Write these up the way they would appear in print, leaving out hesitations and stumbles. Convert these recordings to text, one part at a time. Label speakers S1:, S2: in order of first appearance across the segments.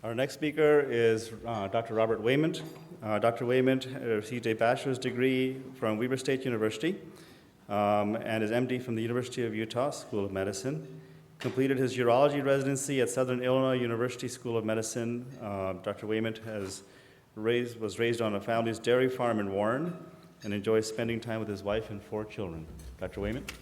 S1: Our next speaker is Dr. Robert Wayment. Dr. Wayment received a bachelor's degree from Weber State University and his MD from the University of Utah School of Medicine. Completed his urology residency at Southern Illinois University School of Medicine. Dr. Wayment was raised on a family's dairy farm in Warren and enjoys spending time with his wife and 4 children. Dr. Wayment.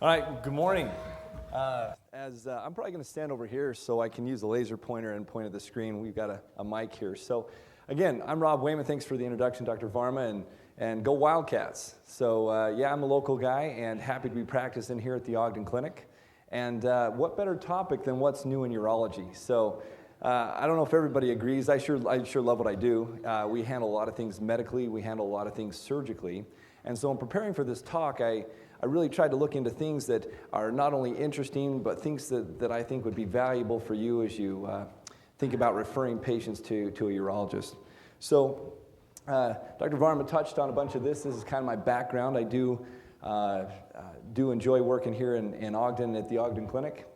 S2: All right, good morning. I'm probably going to stand over here so I can use the laser pointer and point at the screen. We've got a mic here. So again, I'm Rob Wayment. Thanks for the introduction, Dr. Varma, and go Wildcats. So yeah, I'm a local guy and happy to be practicing here at the Ogden Clinic. And what better topic than what's new in urology? So I don't know if everybody agrees. I sure love what I do. We handle a lot of things medically. We handle a lot of things surgically. And so in preparing for this talk, I really tried to look into things that are not only interesting, but things that I think would be valuable for you as you think about referring patients to a urologist. So Dr. Varma touched on a bunch of this. This is kind of my background. I do enjoy working here in Ogden at the Ogden Clinic.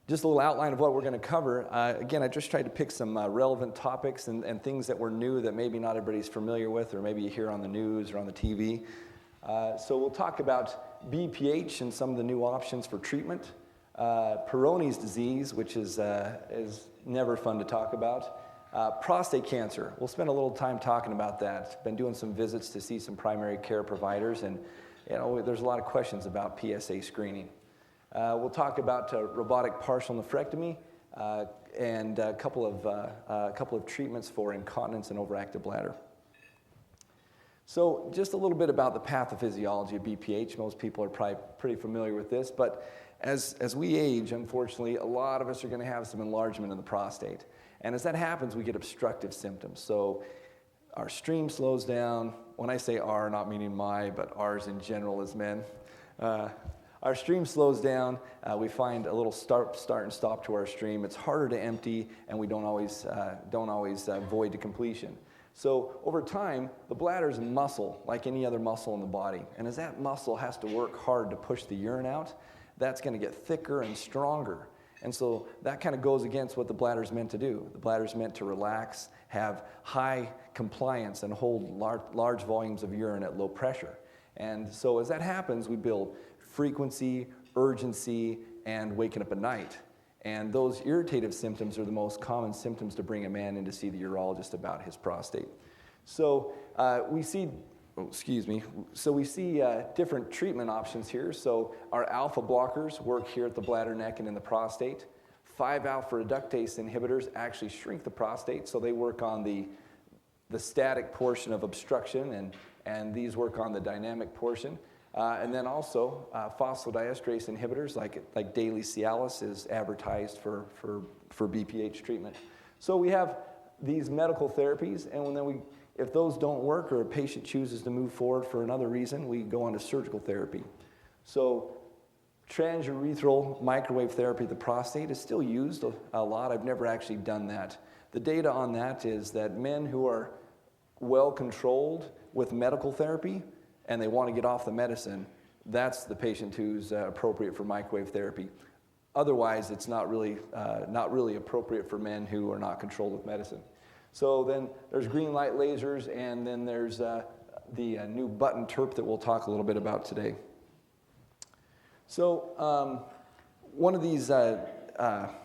S2: Just a little outline of what we're going to cover. Again, I just tried to pick some relevant topics and things that were new that maybe not everybody's familiar with, or maybe you hear on the news or on the TV. So we'll talk about BPH and some of the new options for treatment. Peyronies disease, which is never fun to talk about. Prostate cancer. We'll spend a little time talking about that. Been doing some visits to see some primary care providers, and there's a lot of questions about PSA screening. We'll talk about robotic partial nephrectomy and a couple of treatments for incontinence and overactive bladder. So just a little bit about the pathophysiology of BPH. Most people are probably pretty familiar with this, but as we age, unfortunately, a lot of us are going to have some enlargement in the prostate. And as that happens, we get obstructive symptoms. So our stream slows down. When I say our, not meaning my, but ours in general as men. Our stream slows down. We find a little start and stop to our stream. It's harder to empty, and we don't always void to completion. So over time, the bladder is a muscle like any other muscle in the body. And as that muscle has to work hard to push the urine out, that's going to get thicker and stronger. And so that kind of goes against what the bladder is meant to do. The bladder is meant to relax, have high compliance, and hold large volumes of urine at low pressure. And so as that happens, we build frequency, urgency, and waking up at night. And those irritative symptoms are the most common symptoms to bring a man in to see the urologist about his prostate. So we see different treatment options here. So our alpha blockers work here at the bladder neck and in the prostate. 5-alpha reductase inhibitors actually shrink the prostate, so they work on the static portion of obstruction, and these work on the dynamic portion. And then also phosphodiesterase inhibitors like daily Cialis is advertised for BPH treatment. So we have these medical therapies, and then if those don't work or a patient chooses to move forward for another reason, we go on to surgical therapy. So transurethral microwave therapy of the prostate is still used a lot. I've never actually done that. The data on that is that men who are well controlled with medical therapy and they want to get off the medicine, that's the patient who's appropriate for microwave therapy. Otherwise, it's not really appropriate for men who are not controlled with medicine. So then there's green light lasers, and then there's the new button TERP that we'll talk a little bit about today. So one of these alpha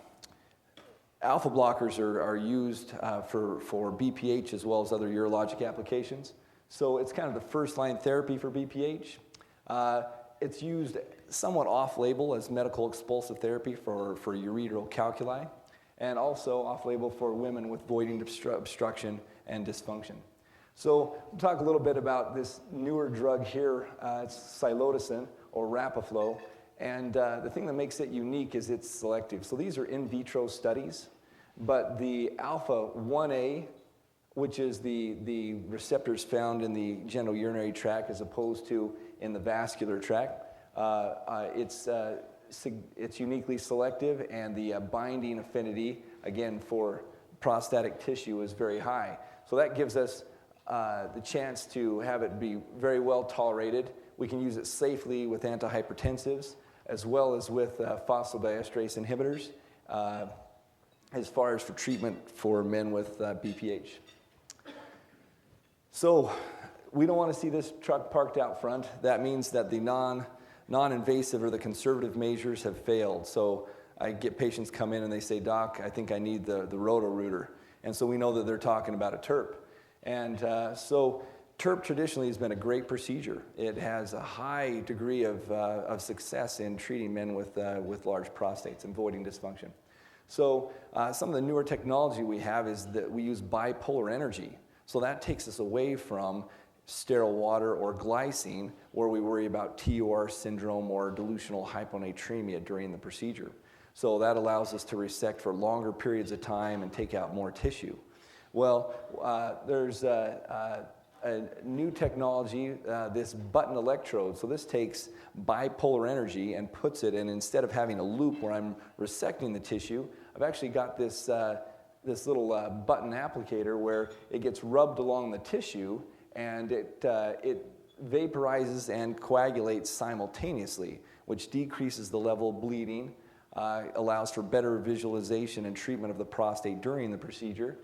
S2: blockers are used for BPH as well as other urologic applications. So it's kind of the first-line therapy for BPH. It's used somewhat off-label as medical expulsive therapy for ureteral calculi, and also off-label for women with voiding obstruction and dysfunction. So we'll talk a little bit about this newer drug here. It's silodosin, or Rapaflo, and the thing that makes it unique is it's selective. So these are in vitro studies, but the alpha 1A, which is the receptors found in the genitourinary tract as opposed to in the vascular tract. It's uniquely selective, and the binding affinity, again, for prostatic tissue is very high. So that gives us the chance to have it be very well tolerated. We can use it safely with antihypertensives as well as with phosphodiesterase inhibitors as far as for treatment for men with BPH. So we don't want to see this truck parked out front. That means that the non-invasive or the conservative measures have failed. So I get patients come in and they say, "Doc, I think I need the roto-rooter." And so we know that they're talking about a TURP. And so TURP traditionally has been a great procedure. It has a high degree of success in treating men with large prostates and avoiding dysfunction. So some of the newer technology we have is that we use bipolar energy. So that takes us away from sterile water or glycine, where we worry about TUR syndrome or dilutional hyponatremia during the procedure. So that allows us to resect for longer periods of time and take out more tissue. Well, there's a new technology, this button electrode. So this takes bipolar energy and puts it in, instead of having a loop where I'm resecting the tissue, I've actually got this little button applicator where it gets rubbed along the tissue, and it vaporizes and coagulates simultaneously, which decreases the level of bleeding, allows for better visualization and treatment of the prostate during the procedure.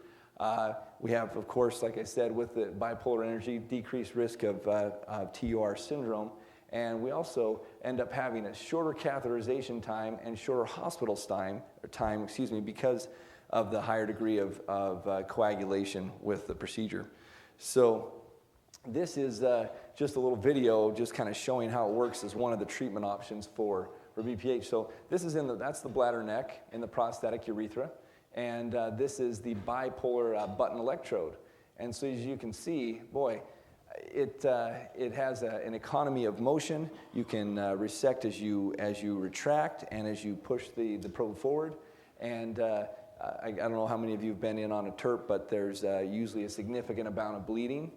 S2: We have, of course, like I said, with the bipolar energy, decreased risk of TUR syndrome, and we also end up having a shorter catheterization time and shorter hospital time, because of the higher degree of coagulation with the procedure. So this is just a little video just kind of showing how it works as one of the treatment options for BPH. So this is that's the bladder neck in the prostatic urethra, and this is the bipolar button electrode. And so as you can see, boy, it has an economy of motion. You can resect as you retract and as you push the probe forward. And I don't know how many of you have been in on a TURP, but there's usually a significant amount of bleeding.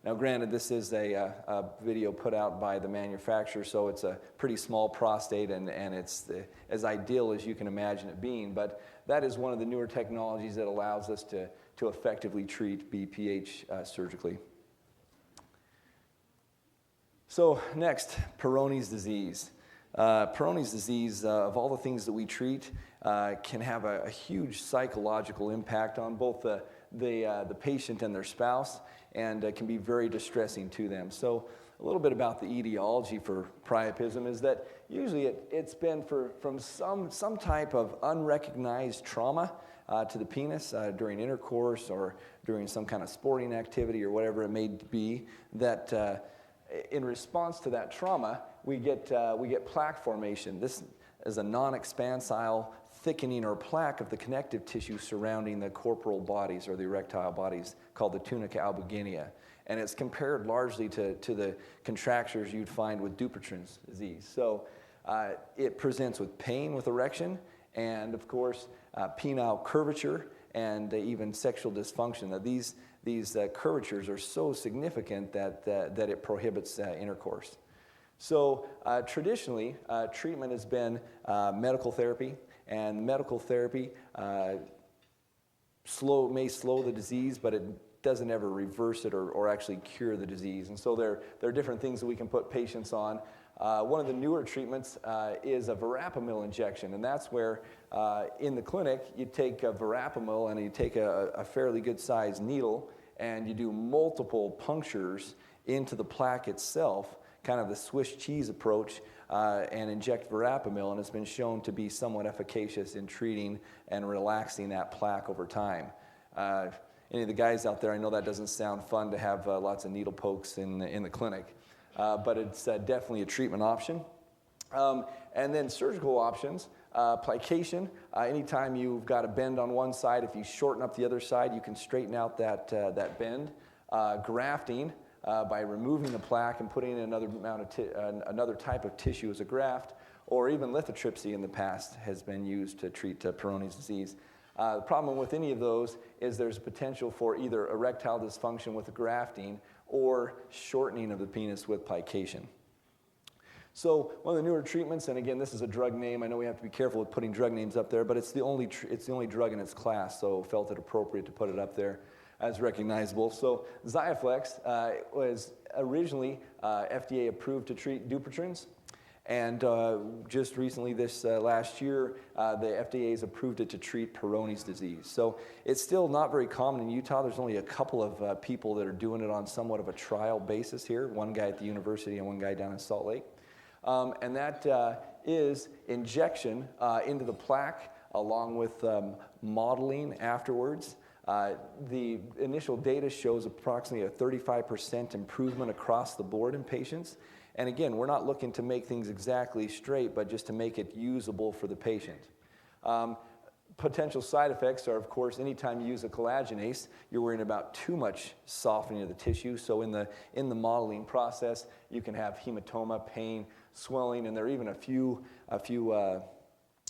S2: Now, granted, this is a video put out by the manufacturer, so it's a pretty small prostate, and it's as ideal as you can imagine it being. But that is one of the newer technologies that allows us to effectively treat BPH surgically. So next, Peyronies disease. Peyronies disease, of all the things that we treat, can have a huge psychological impact on both the patient and their spouse, and can be very distressing to them. So a little bit about the etiology for priapism is that usually it's been from some type of unrecognized trauma to the penis during intercourse or during some kind of sporting activity or whatever it may be, that in response to that trauma, we get plaque formation. This is a non-expansile thickening or plaque of the connective tissue surrounding the corporal bodies or the erectile bodies, called the tunica albuginea. And it's compared largely to the contractures you'd find with Dupuytren's disease. So it presents with pain with erection, and of course penile curvature, and even sexual dysfunction. Now, these curvatures are so significant that it prohibits intercourse. So traditionally, treatment has been medical therapy, and medical therapy may slow the disease, but it doesn't ever reverse it or actually cure the disease. And so there are different things that we can put patients on. One of the newer treatments is a verapamil injection, and that's where in the clinic you take a verapamil and you take a fairly good sized needle and you do multiple punctures into the plaque itself, kind of the Swiss cheese approach, and inject verapamil, and it's been shown to be somewhat efficacious in treating and relaxing that plaque over time. Any of the guys out there, I know that doesn't sound fun to have lots of needle pokes in the clinic, but it's definitely a treatment option. And then surgical options, plication. Anytime you've got a bend on one side, if you shorten up the other side, you can straighten out that bend. Grafting, by removing the plaque and putting in another type of tissue as a graft, or even lithotripsy in the past has been used to treat Peyronies disease. The problem with any of those is there's potential for either erectile dysfunction with the grafting or shortening of the penis with plication. So one of the newer treatments, and again, this is a drug name. I know we have to be careful with putting drug names up there, but it's the only drug in its class, so felt it appropriate to put it up there. as recognizable. So Xiaflex was originally FDA approved to treat Dupuytren's. And just recently, this last year, the FDA has approved it to treat Peyronies disease. So it's still not very common in Utah. There's only a couple of people that are doing it on somewhat of a trial basis here, one guy at the university and one guy down in Salt Lake. And that is injection into the plaque along with modeling afterwards. The initial data shows approximately a 35% improvement across the board in patients. And again, we're not looking to make things exactly straight, but just to make it usable for the patient. Potential side effects are, of course, anytime you use a collagenase, you're worrying about too much softening of the tissue. So in the modeling process, you can have hematoma, pain, swelling, and there are even a few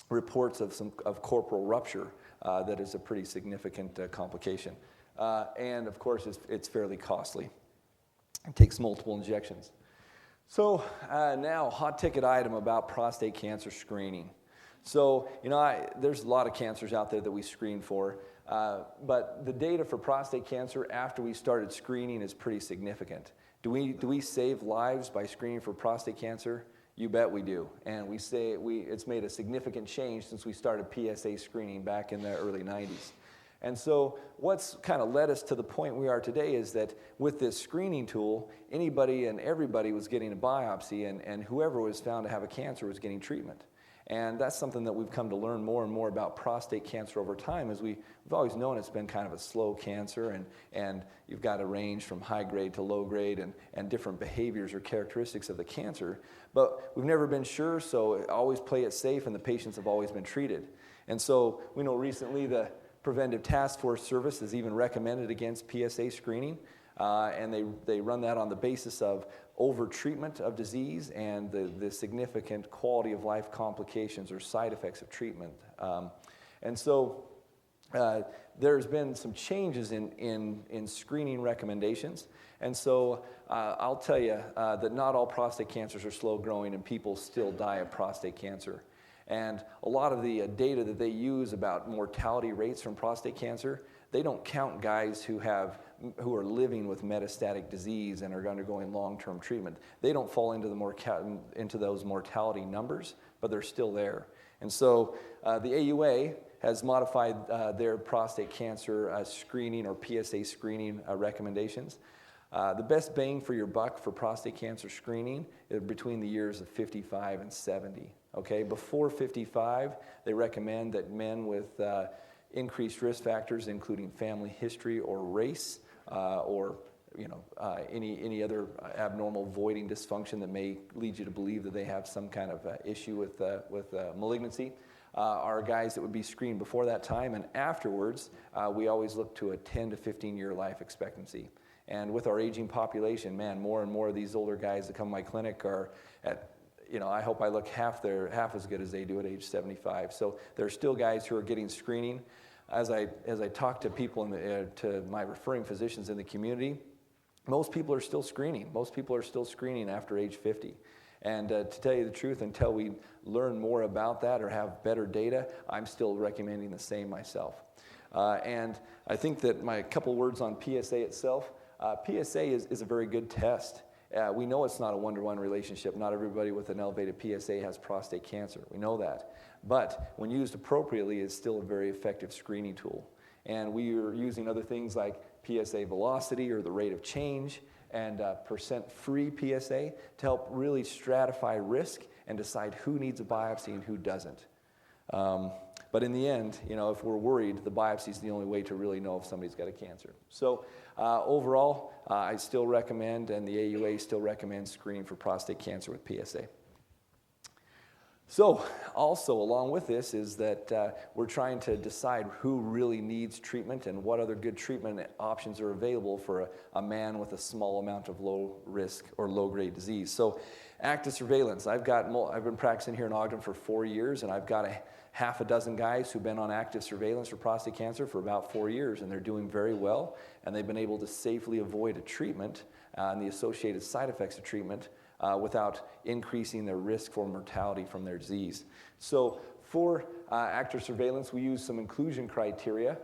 S2: reports of corporal rupture that is a pretty significant complication. And of course, it's fairly costly. It takes multiple injections. So now, hot ticket item about prostate cancer screening. So, there's a lot of cancers out there that we screen for, but the data for prostate cancer after we started screening is pretty significant. Do we save lives by screening for prostate cancer? You bet we do. And we say it's made a significant change since we started PSA screening back in the early 90s. And so what's kind of led us to the point we are today is that with this screening tool, anybody and everybody was getting a biopsy, and whoever was found to have a cancer was getting treatment. And that's something that we've come to learn more and more about prostate cancer over time, as we've always known it's been kind of a slow cancer, and you've got a range from high grade to low grade and different behaviors or characteristics of the cancer. But we've never been sure, so always play it safe, and the patients have always been treated. And so we know recently the Preventive Task Force Service has even recommended against PSA screening, and they run that on the basis of over-treatment of disease and the significant quality of life complications or side effects of treatment. And so there's been some changes in screening recommendations. And so I'll tell you that not all prostate cancers are slow growing, and people still die of prostate cancer. And a lot of the data that they use about mortality rates from prostate cancer, they don't count guys who are living with metastatic disease and are undergoing long-term treatment. They don't fall into those mortality numbers, but they're still there. And so the AUA has modified their prostate cancer screening or PSA screening recommendations. The best bang for your buck for prostate cancer screening is between the years of 55 and 70. Okay, before 55, they recommend that men with increased risk factors, including family history or race, or any other abnormal voiding dysfunction that may lead you to believe that they have some kind of issue with malignancy, are guys that would be screened before that time. And afterwards, we always look to a 10 to 15-year life expectancy. And with our aging population, man, more and more of these older guys that come to my clinic are at, I hope I look half as good as they do at age 75. So there are still guys who are getting screening. As I talk to people, to my referring physicians in the community, most people are still screening. Most people are still screening after age 50. And to tell you the truth, until we learn more about that or have better data, I'm still recommending the same myself. And I think that my couple words on PSA itself. PSA is a very good test. We know it's not a one-to-one relationship. Not everybody with an elevated PSA has prostate cancer. We know that. But when used appropriately, it's still a very effective screening tool. And we are using other things like PSA velocity or the rate of change and percent-free PSA to help really stratify risk and decide who needs a biopsy and who doesn't. But in the end, if we're worried, the biopsy is the only way to really know if somebody's got a cancer. So overall, I still recommend, and the AUA still recommends screening for prostate cancer with PSA. So also along with this is that we're trying to decide who really needs treatment and what other good treatment options are available for a man with a small amount of low risk or low grade disease. So active surveillance. I've been practicing here in Ogden for 4 years, and I've got a half a dozen guys who've been on active surveillance for prostate cancer for about 4 years, and they're doing very well, and they've been able to safely avoid a treatment and the associated side effects of treatment without increasing their risk for mortality from their disease. So for active surveillance, we use some inclusion criteria.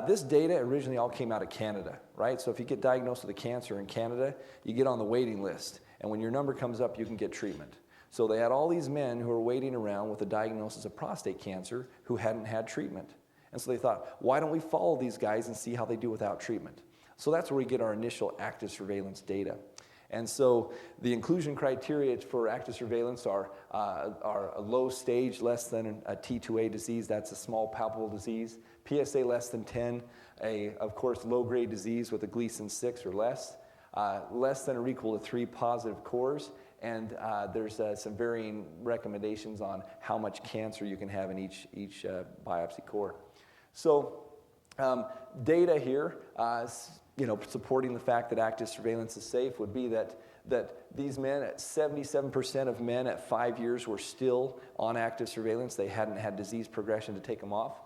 S2: This data originally all came out of Canada, right? So if you get diagnosed with a cancer in Canada, you get on the waiting list. And when your number comes up, you can get treatment. So they had all these men who were waiting around with a diagnosis of prostate cancer who hadn't had treatment. And so they thought, why don't we follow these guys and see how they do without treatment? So that's where we get our initial active surveillance data. And so the inclusion criteria for active surveillance are a low stage, less than a T2A disease. That's a small palpable disease. PSA less than 10, of course, low-grade disease with a Gleason 6 or less. Less than or equal to 3 positive cores. And there's some varying recommendations on how much cancer you can have in each biopsy core. So data here, supporting the fact that active surveillance is safe would be that these men, 77% of men at 5 years were still on active surveillance. They hadn't had disease progression to take them off.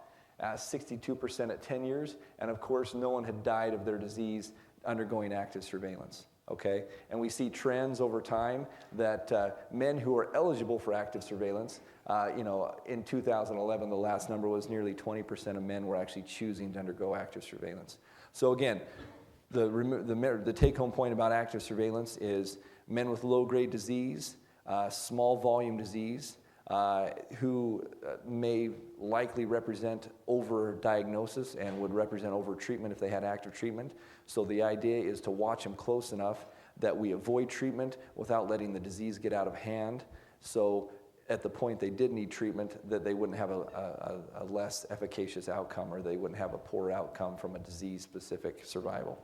S2: 62% at 10 years. And of course, no one had died of their disease undergoing active surveillance. Okay, and we see trends over time that men who are eligible for active surveillance, in 2011, the last number was nearly 20% of men were actually choosing to undergo active surveillance. So again, the take-home point about active surveillance is men with low-grade disease, small volume disease, who may likely represent over-diagnosis and would represent over-treatment if they had active treatment. So the idea is to watch them close enough that we avoid treatment without letting the disease get out of hand. So at the point they did need treatment, that they wouldn't have a less efficacious outcome, or they wouldn't have a poor outcome from a disease-specific survival.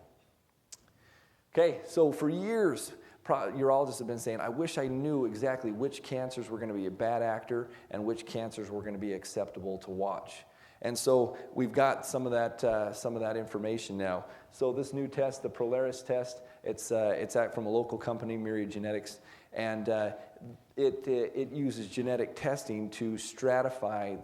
S2: Okay, so for years, urologists have been saying, I wish I knew exactly which cancers were going to be a bad actor and which cancers were going to be acceptable to watch. And so we've got some of that information now. So this new test, the Polaris Test, it's from a local company, Myriad Genetics, and it uses genetic testing to stratify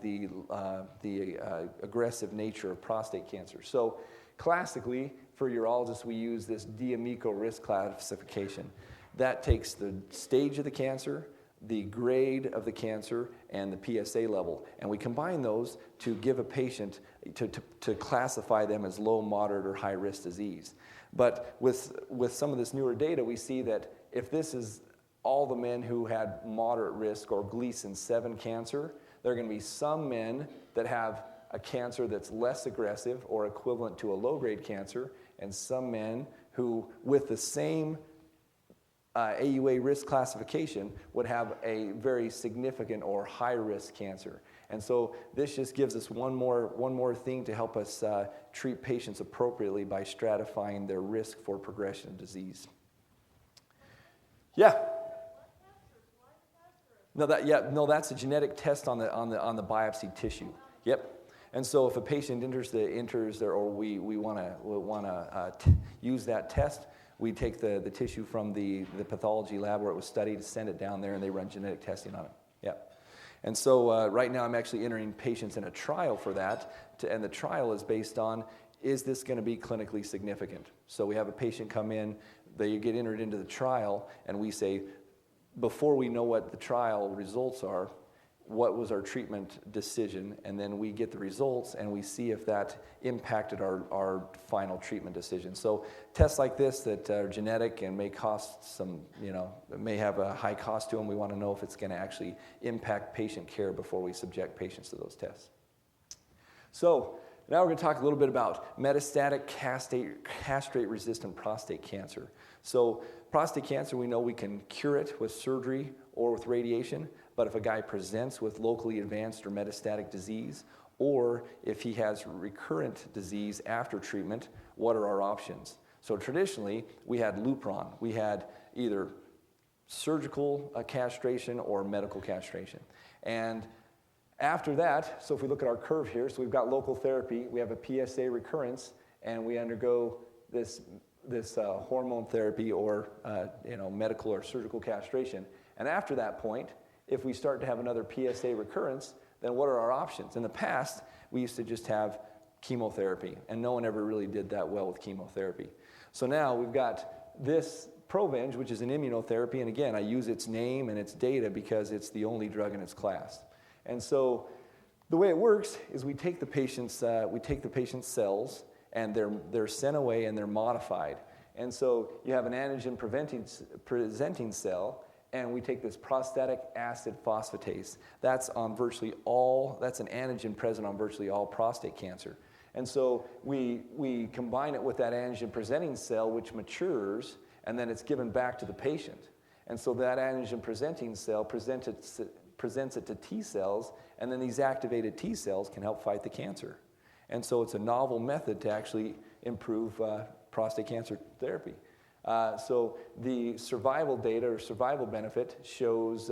S2: the aggressive nature of prostate cancer. So classically, for urologists, we use this D'Amico risk classification. That takes the stage of the cancer, the grade of the cancer, and the PSA level. And we combine those to give a patient, to classify them as low, moderate, or high-risk disease. But with some of this newer data, we see that if this is all the men who had moderate risk or Gleason 7 cancer, there are going to be some men that have a cancer that's less aggressive or equivalent to a low-grade cancer, and some men who, with the same AUA risk classification, would have a very significant or high-risk cancer. And so this just gives us one more thing to help us treat patients appropriately by stratifying their risk for progression of disease. Yeah. That's a genetic test on the biopsy tissue. Yep. And so if a patient enters there, or we want to use that test, we take the tissue from the pathology lab where it was studied, send it down there, and they run genetic testing on it. Yep. And so right now I'm actually entering patients in a trial for that, and the trial is based on, is this going to be clinically significant? So we have a patient come in, they get entered into the trial, and we say, before we know what the trial results are, what was our treatment decision? And then we get the results and we see if that impacted our final treatment decision. So tests like this that are genetic and may cost some, may have a high cost to them, we want to know if it's going to actually impact patient care before we subject patients to those tests. So now we're going to talk a little bit about metastatic castrate-resistant prostate cancer. So prostate cancer, we know we can cure it with surgery or with radiation. But if a guy presents with locally advanced or metastatic disease, or if he has recurrent disease after treatment, what are our options? So traditionally, we had Lupron. We had either surgical castration or medical castration. And after that, so if we look at our curve here, so we've got local therapy, we have a PSA recurrence, and we undergo this hormone therapy or medical or surgical castration. And after that point, if we start to have another PSA recurrence, then what are our options? In the past, we used to just have chemotherapy, and no one ever really did that well with chemotherapy. So now we've got this Provenge, which is an immunotherapy, and again, I use its name and its data because it's the only drug in its class. And so The way it works is we take the patient's cells, and they're sent away and they're modified. And so you have an antigen presenting cell, and we take this prostatic acid phosphatase. That's an antigen present on virtually all prostate cancer. And so we combine it with that antigen presenting cell, which matures, and then it's given back to the patient. And so that antigen presenting cell presents it to T cells, and then these activated T cells can help fight the cancer. And so it's a novel method to actually improve prostate cancer therapy. So the survival data or survival benefit shows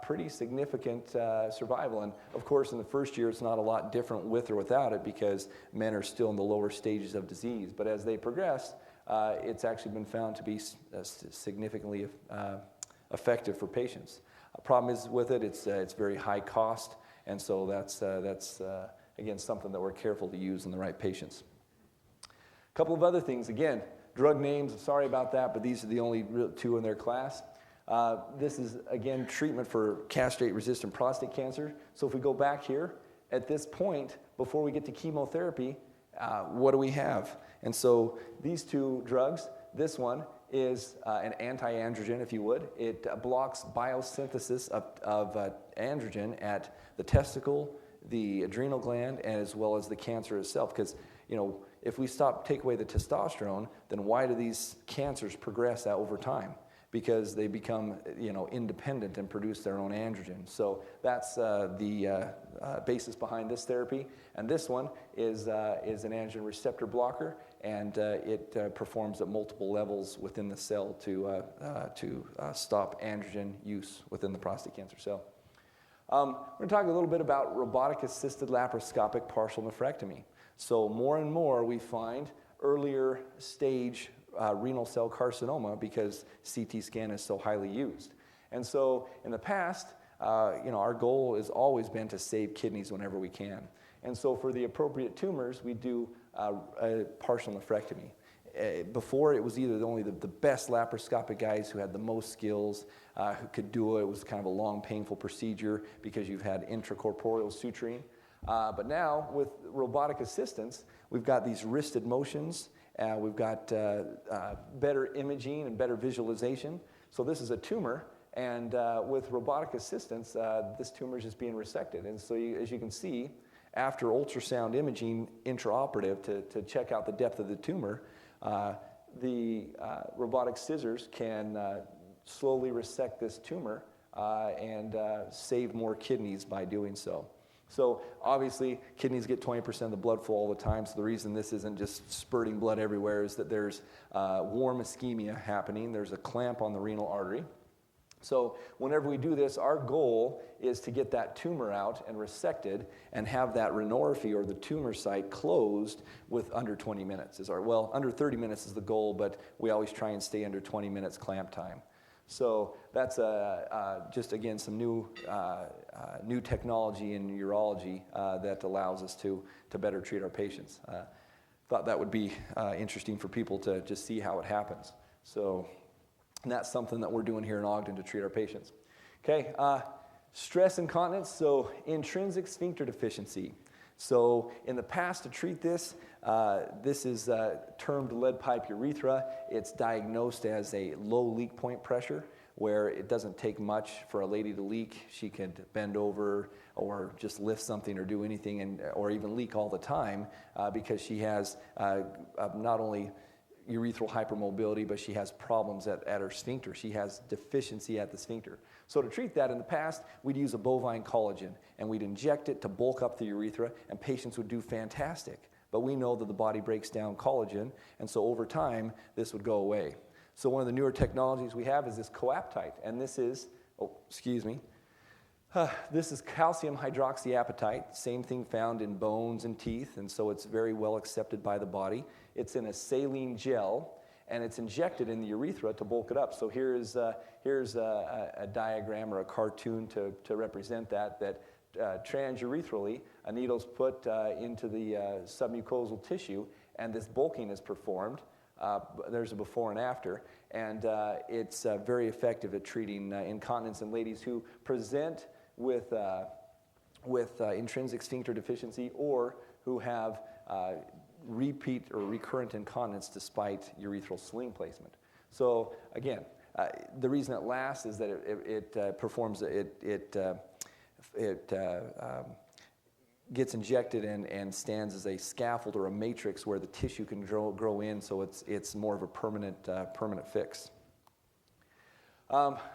S2: pretty significant survival. And of course, in the first year, it's not a lot different with or without it because men are still in the lower stages of disease. But as they progress, it's actually been found to be significantly effective for patients. Problem is with it, it's very high cost, and so that's again something that we're careful to use in the right patients. A couple of other things, again, drug names, sorry about that, but these are the only two in their class. This is, again, treatment for castrate-resistant prostate cancer. So if we go back here, at this point, before we get to chemotherapy, what do we have? And so these two drugs, this one is an anti-androgen, if you would. It blocks biosynthesis of androgen at the testicle, the adrenal gland, and as well as the cancer itself. Because, if we take away the testosterone, then why do these cancers progress over time? Because they become, independent and produce their own androgen. So that's the basis behind this therapy. And this one is an androgen receptor blocker, and it performs at multiple levels within the cell to stop androgen use within the prostate cancer cell. We're going to talk a little bit about robotic-assisted laparoscopic partial nephrectomy. So more and more we find earlier stage renal cell carcinoma because CT scan is so highly used. And so in the past, our goal has always been to save kidneys whenever we can. And so for the appropriate tumors, we do a partial nephrectomy. Before, it was either only the best laparoscopic guys who had the most skills who could do it. It was kind of a long, painful procedure because you've had intracorporeal suturing. But now, with robotic assistance, we've got these wristed motions. We've got better imaging and better visualization. So this is a tumor, and with robotic assistance, this tumor is just being resected. And so as you can see, after ultrasound imaging intraoperative to check out the depth of the tumor, the robotic scissors can slowly resect this tumor and save more kidneys by doing so. So obviously, kidneys get 20% of the blood flow all the time, so the reason this isn't just spurting blood everywhere is that there's warm ischemia happening. There's a clamp on the renal artery. So whenever we do this, our goal is to get that tumor out and resected and have that rhinorrhaphy or the tumor site closed with under 20 minutes. Under 30 minutes is the goal, but we always try and stay under 20 minutes clamp time. So that's just, again, some new technology in urology that allows us to better treat our patients. Thought that would be interesting for people to just see how it happens. So and that's something that we're doing here in Ogden to treat our patients. Okay, stress incontinence, so intrinsic sphincter deficiency. So in the past, to treat this, this is termed lead pipe urethra. It's diagnosed as a low leak point pressure, where it doesn't take much for a lady to leak. She could bend over or just lift something or do anything, or even leak all the time because she has not only urethral hypermobility, but she has problems at her sphincter. She has deficiency at the sphincter. So to treat that, in the past, we'd use a bovine collagen, and we'd inject it to bulk up the urethra, and patients would do fantastic. But we know that the body breaks down collagen, and so over time, this would go away. So one of the newer technologies we have is this coaptite, and this is, this is calcium hydroxyapatite, same thing found in bones and teeth, and so it's very well accepted by the body. It's in a saline gel, and it's injected in the urethra to bulk it up. So here's a diagram or a cartoon to represent that transurethral, a needle's put into the submucosal tissue, and this bulking is performed. There's a before and after, and it's very effective at treating incontinence in ladies who present with with intrinsic sphincter deficiency or who have repeat or recurrent incontinence despite urethral sling placement. So again, the reason it lasts is that it gets injected and stands as a scaffold or a matrix where the tissue can grow in, so it's more of a permanent fix.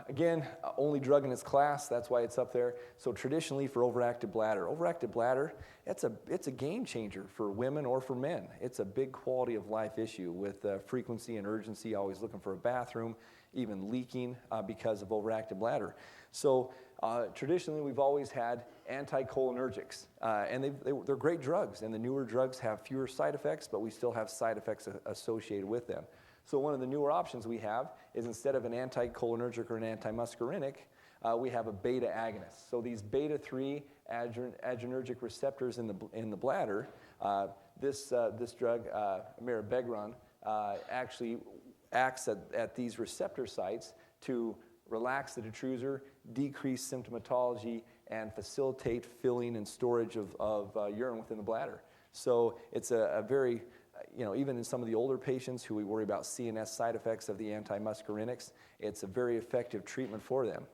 S2: Again, only drug in its class, that's why it's up there. So traditionally for overactive bladder, it's a game changer for women or for men. It's a big quality of life issue with frequency and urgency, always looking for a bathroom, even leaking because of overactive bladder. So traditionally we've always had anticholinergics, and they're great drugs, and the newer drugs have fewer side effects, but we still have side effects associated with them. So one of the newer options we have is instead of an anticholinergic or an antimuscarinic, we have a beta agonist. So these beta-3 adrenergic receptors in the bladder, this drug, mirabegron, actually acts at these receptor sites to relax the detrusor, decrease symptomatology, and facilitate filling and storage of urine within the bladder. So it's a very, even in some of the older patients who we worry about CNS side effects of the antimuscarinics, it's a very effective treatment for them.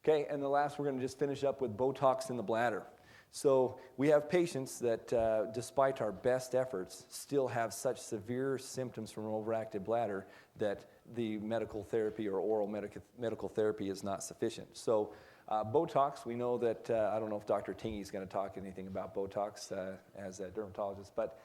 S2: Okay, and the last, we're going to just finish up with Botox in the bladder. So we have patients that, despite our best efforts, still have such severe symptoms from overactive bladder that the medical therapy or oral medical therapy is not sufficient. So Botox, we know that, I don't know if Dr. Tingey is going to talk anything about Botox as a dermatologist, but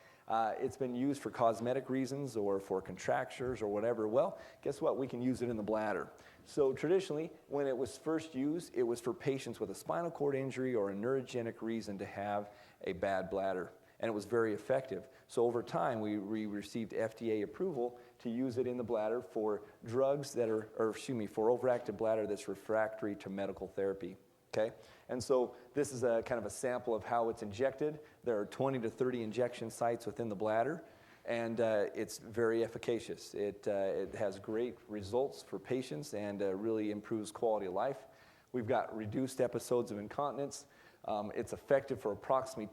S2: it's been used for cosmetic reasons or for contractures or whatever. Well, guess what? We can use it in the bladder. So traditionally, when it was first used, it was for patients with a spinal cord injury or a neurogenic reason to have a bad bladder, and it was very effective. So over time, we received FDA approval to use it in the bladder for drugs that are, for overactive bladder that's refractory to medical therapy, okay? And so this is a kind of a sample of how it's injected. There are 20 to 30 injection sites within the bladder, and it's very efficacious. It has great results for patients and really improves quality of life. We've got reduced episodes of incontinence. It's effective for approximately,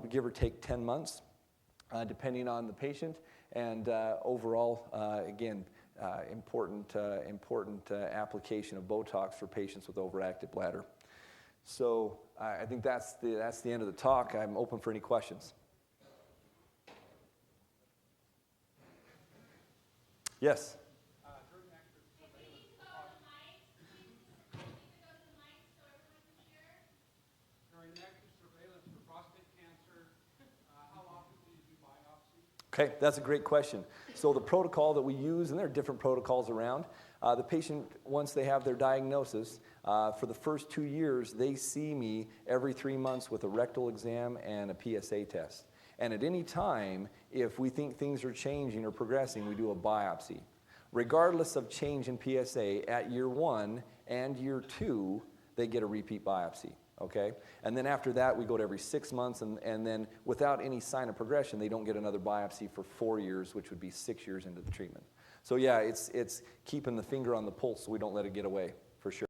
S2: give or take 10 months, depending on the patient. And overall, again, important application of Botox for patients with overactive bladder. So I think that's the end of the talk. I'm open for any questions. Yes.
S3: During active surveillance for prostate cancer, how often do you do biopsy?
S2: Okay, that's a great question. So the protocol that we use, and there are different protocols around, the patient, once they have their diagnosis, for the first 2 years, they see me every 3 months with a rectal exam and a PSA test. And at any time, if we think things are changing or progressing, we do a biopsy. Regardless of change in PSA, at year 1 and year 2, they get a repeat biopsy, okay? And then after that, we go to every 6 months, and then without any sign of progression, they don't get another biopsy for 4 years, which would be 6 years into the treatment. So yeah, it's keeping the finger on the pulse so we don't let it get away, for sure.